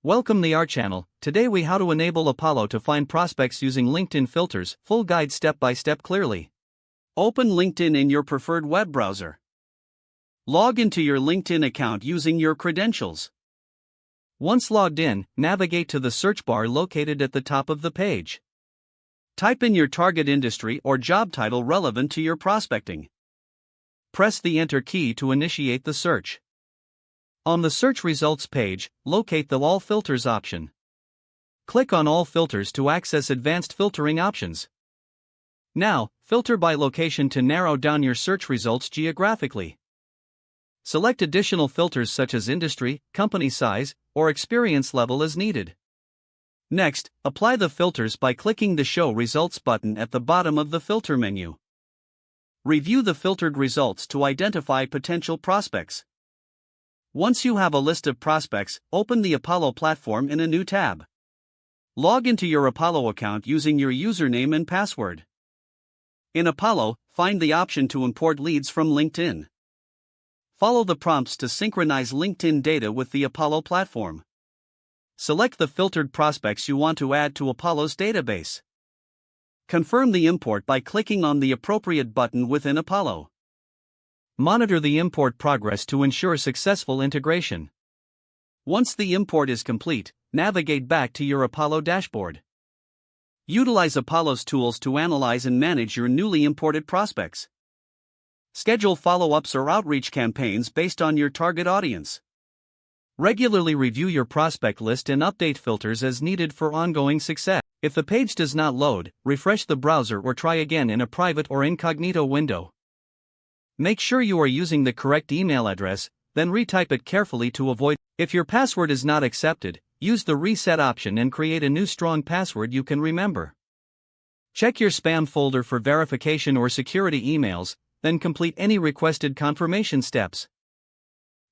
Welcome to our channel. Today we how to enable Apollo to find prospects using LinkedIn filters. Full guide step by step clearly. Open LinkedIn in your preferred web browser. Log into your LinkedIn account using your credentials. Once logged in, navigate to the search bar located at the top of the page. Type in your target industry or job title relevant to your prospecting. Press the Enter key to initiate the search. On the search results page, locate the All Filters option. Click on All Filters to access advanced filtering options. Now, filter by location to narrow down your search results geographically. Select additional filters such as industry, company size, or experience level as needed. Next, apply the filters by clicking the Show Results button at the bottom of the filter menu. Review the filtered results to identify potential prospects. Once you have a list of prospects, open the Apollo platform in a new tab. Log into your Apollo account using your username and password. In Apollo, find the option to import leads from LinkedIn. Follow the prompts to synchronize LinkedIn data with the Apollo platform. Select the filtered prospects you want to add to Apollo's database. Confirm the import by clicking on the appropriate button within Apollo. Monitor the import progress to ensure successful integration. Once the import is complete, navigate back to your Apollo dashboard. Utilize Apollo's tools to analyze and manage your newly imported prospects. Schedule follow-ups or outreach campaigns based on your target audience. Regularly review your prospect list and update filters as needed for ongoing success. If the page does not load, refresh the browser or try again in a private or incognito window. Make sure you are using the correct email address, then retype it carefully to avoid. If your password is not accepted, use the reset option and create a new strong password you can remember. Check your spam folder for verification or security emails, then complete any requested confirmation steps.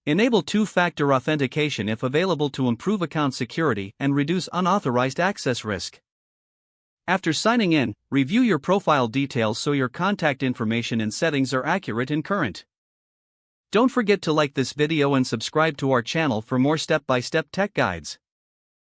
Enable two-factor authentication if available to improve account security and reduce unauthorized access risk. After signing in, review your profile details so your contact information and settings are accurate and current. Don't forget to like this video and subscribe to our channel for more step-by-step tech guides.